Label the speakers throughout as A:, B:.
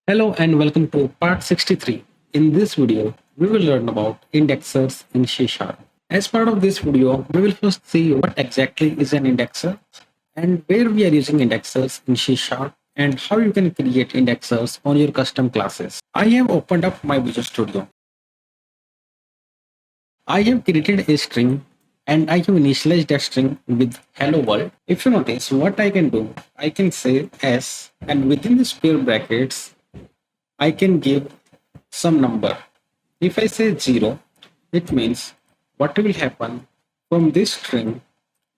A: Hello and welcome to part 63. In this video, we will learn about indexers in C#. As part of this video, we will first see what exactly is an indexer and where we are using indexers in C# and how you can create indexers on your custom classes. I have opened up my Visual Studio. I have created a string and I have initialized that string with hello world. If you notice what I can do, I can say s and within the square brackets I can give some number. If I say 0, it means what will happen from this string,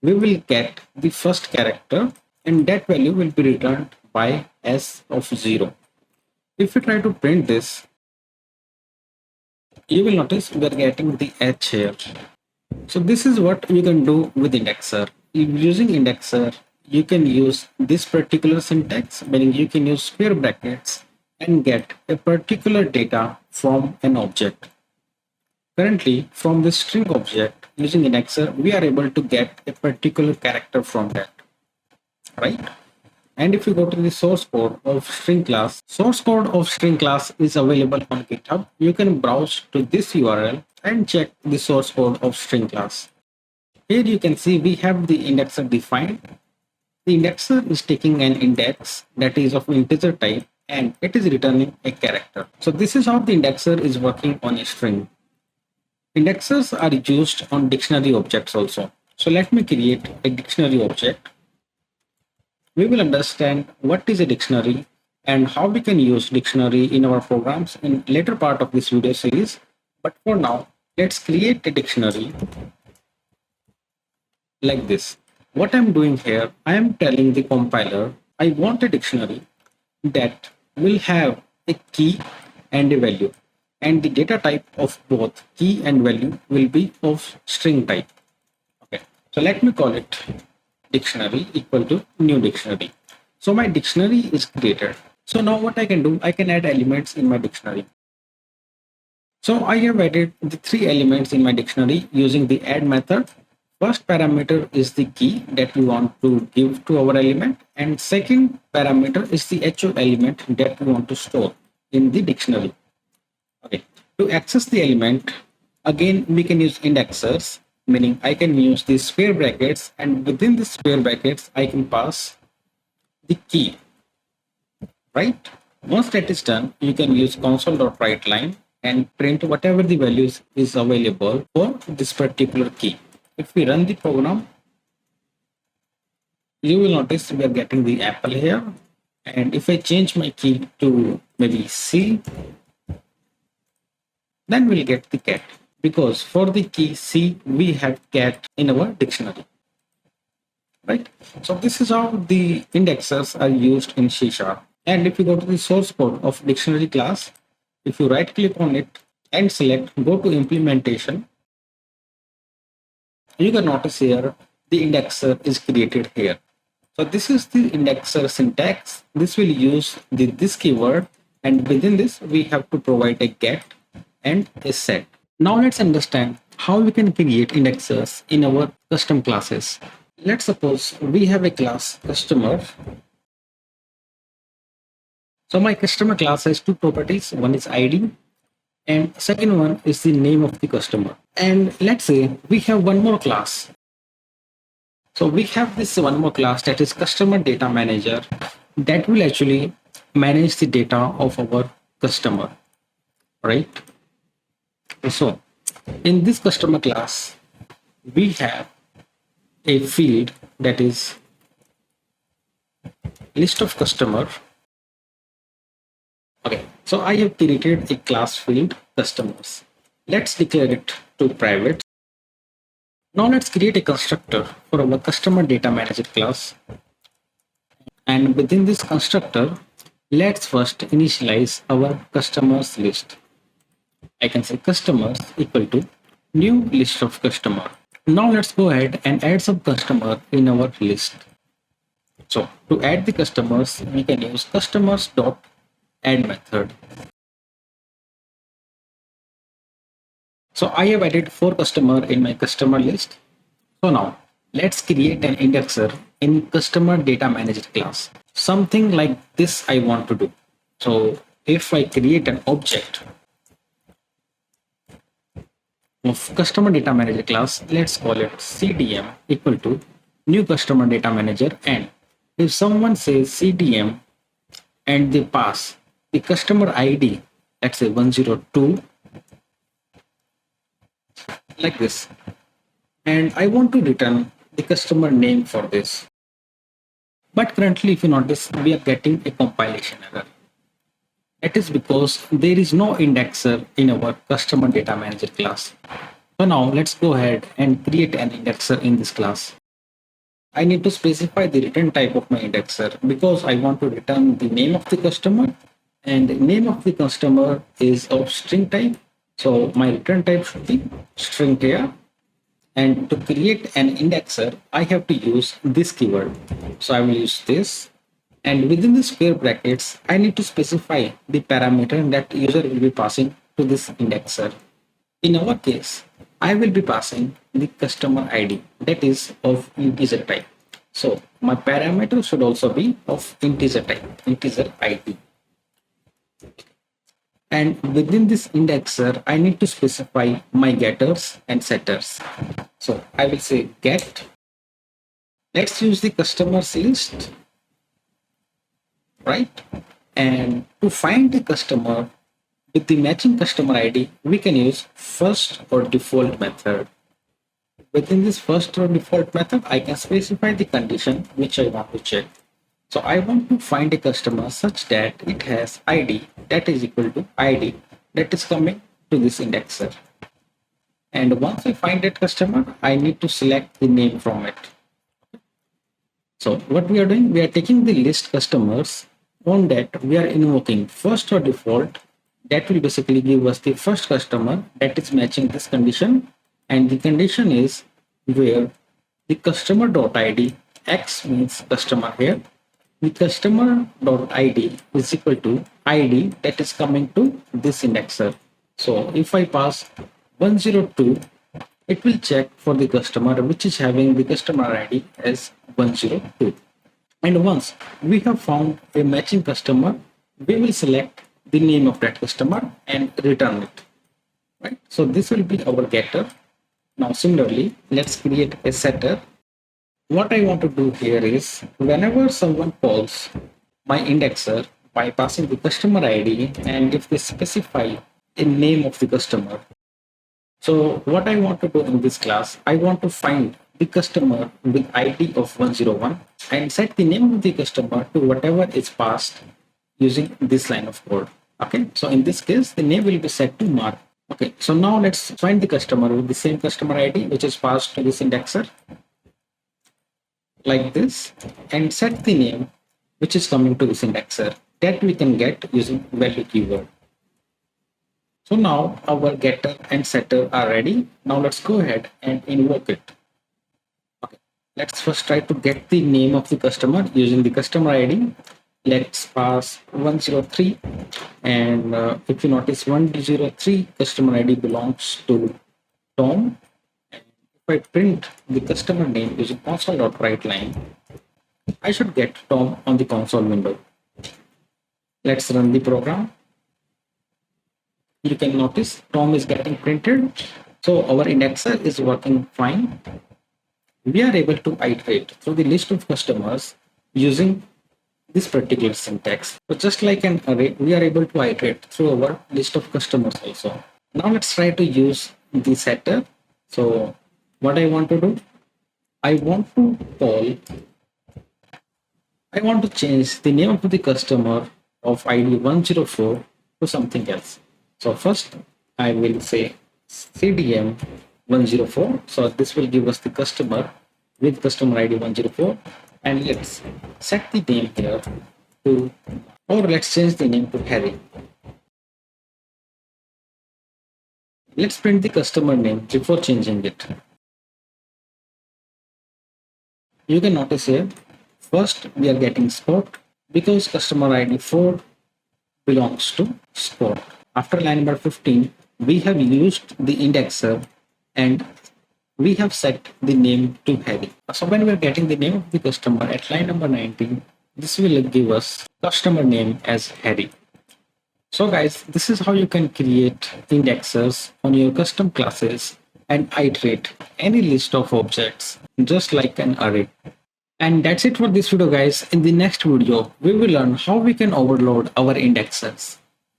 A: we will get the first character and that value will be returned by s of 0. If we try to print this, you will notice we are getting the h here. So this is what you can do with indexer. Using indexer, you can use this particular syntax, meaning you can use square brackets and get a particular data from an object. Currently, from this string object, using indexer, we are able to get a particular character from that, right? And if you go to the source code of string class, source code of string class is available on GitHub. You can browse to this URL and check the source code of string class. Here you can see we have the indexer defined. The indexer is taking an index that is of integer type and it is returning a character. So this is how the indexer is working on a string. Indexers are used on dictionary objects also. So let me create a dictionary object. We will understand what is a dictionary and how we can use dictionary in our programs in later part of this video series. But for now, let's create a dictionary like this. What I'm doing here, I am telling the compiler, I want a dictionary that will have a key and a value, and the data type of both key and value will be of string type. Okay, so let me call it dictionary equal to new dictionary. So my dictionary is created. So now what I can do, I can add elements in my dictionary. So I have added the 3 elements in my dictionary using the add method. First parameter is the key that we want to give to our element, and second parameter is the HO element that we want to store in the dictionary. Okay, to access the element, again we can use indexers, meaning I can use these square brackets, and within the square brackets I can pass the key, right? Once that is done, you can use console.writeLine and print whatever the values is available for this particular key. If we run the program, you will notice we are getting the apple here. And if I change my key to maybe C, then we'll get the cat. Because for the key C, we have cat in our dictionary. Right? So this is how the indexers are used in C#. And if you go to the source code of dictionary class, if you right click on it and select go to implementation, you can notice here the indexer is created here. So this is the indexer syntax. This will use this keyword, and within this we have to provide a get and a set. Now let's understand how we can create indexers in our custom classes. Let's suppose we have a class customer. So my customer class has 2 properties. One is ID and second one is the name of the customer. And let's say we have one more class. So we have this one more class that is customer data manager that will actually manage the data of our customer, right? So in this customer class, we have a field that is list of customer. Okay, so I have created a class field customers. Let's declare it to private. Now let's create a constructor for our customer data manager class. And within this constructor, let's first initialize our customers list. I can say customers equal to new list of customer. Now let's go ahead and add some customer in our list. So to add the customers, we can use customers.add method. So I have added 4 customer in my customer list. So now let's create an indexer in customer data manager class. Something like this I want to do. So if I create an object of customer data manager class, let's call it CDM equal to new customer data manager. And if someone says CDM and they pass the customer ID, let's say 102, like this, and I want to return the customer name for this. But currently, if you notice, we are getting a compilation error. That is because there is no indexer in our customer data manager class. So now let's go ahead and create an indexer in this class. I need to specify the return type of my indexer because I want to return the name of the customer, and the name of the customer is of string type. So my return type should be string here. And to create an indexer, I have to use this keyword. So I will use this. And within the square brackets, I need to specify the parameter that user will be passing to this indexer. In our case, I will be passing the customer ID that is of integer type. So my parameter should also be of integer type, integer ID. And within this indexer, I need to specify my getters and setters. So I will say get. Let's use the customers list, right? And to find the customer with the matching customer ID, we can use first or default method. Within this first or default method, I can specify the condition which I want to check. So I want to find a customer such that it has ID that is equal to ID that is coming to this indexer. And once I find that customer, I need to select the name from it. So what we are doing, we are taking the list customers. On that, we are invoking first or default. That will basically give us the first customer that is matching this condition. And the condition is where the customer.id, X means customer here. The customer.id is equal to ID that is coming to this indexer. So if I pass 102, it will check for the customer which is having the customer ID as 102. And once we have found a matching customer, we will select the name of that customer and return it. Right? So this will be our getter. Now similarly, let's create a setter. What I want to do here is whenever someone calls my indexer by passing the customer ID, and if they specify a name of the customer. So what I want to do in this class, I want to find the customer with ID of 101 and set the name of the customer to whatever is passed using this line of code. Okay, so in this case, the name will be set to Mark. Okay, so now let's find the customer with the same customer ID which is passed to this indexer, like this, and set the name which is coming to this indexer that we can get using value keyword. So now our getter and setter are ready. Now let's go ahead and invoke it. Okay, let's first try to get the name of the customer using the customer ID. Let's pass 103, and if you notice 103 customer ID belongs to Tom. If I print the customer name using console.writeLine, I should get Tom on the console window. Let's run the program. You can notice Tom is getting printed. So our indexer is working fine. We are able to iterate through the list of customers using this particular syntax. So just like an array, we are able to iterate through our list of customers also. Now let's try to use the setter. So what I want to do, I want to change the name of the customer of ID 104 to something else. So first I will say CDM 104. So this will give us the customer with customer ID 104. And let's set the name here to, or let's change the name to Harry. Let's print the customer name before changing it. You can notice here, first we are getting Scott because customer ID 4 belongs to Scott. After line number 15, we have used the indexer and we have set the name to Harry. So when we are getting the name of the customer at line number 19, this will give us customer name as Harry. So guys, this is how you can create indexers on your custom classes and iterate any list of objects just like an array. And that's it for this video guys. In the next video, we will learn how we can overload our indexers.